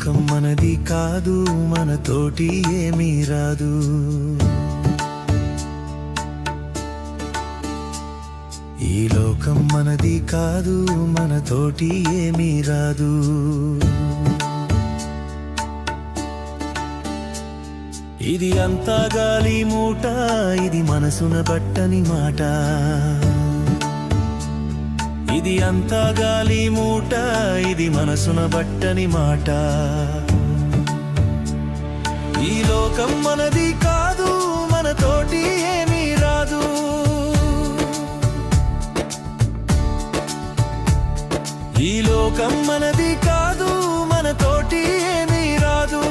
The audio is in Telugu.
లోకం మనది కాదు, మనతోటి ఏమీ రాదు. ఈ లోకం మనది కాదు, మనతోటి ఏమీ రాదు. ఇది అంతా గాలి మూట, ఇది మనసున బట్టని మాట. ఇది అంతా గాలి మూట, ఇది మనసున బట్టని మాట. ఈ లోకం మనది కాదు, మనతోటి ఏమీ రాదు. ఈ లోకం మనది కాదు, మనతోటి ఏమీ రాదు.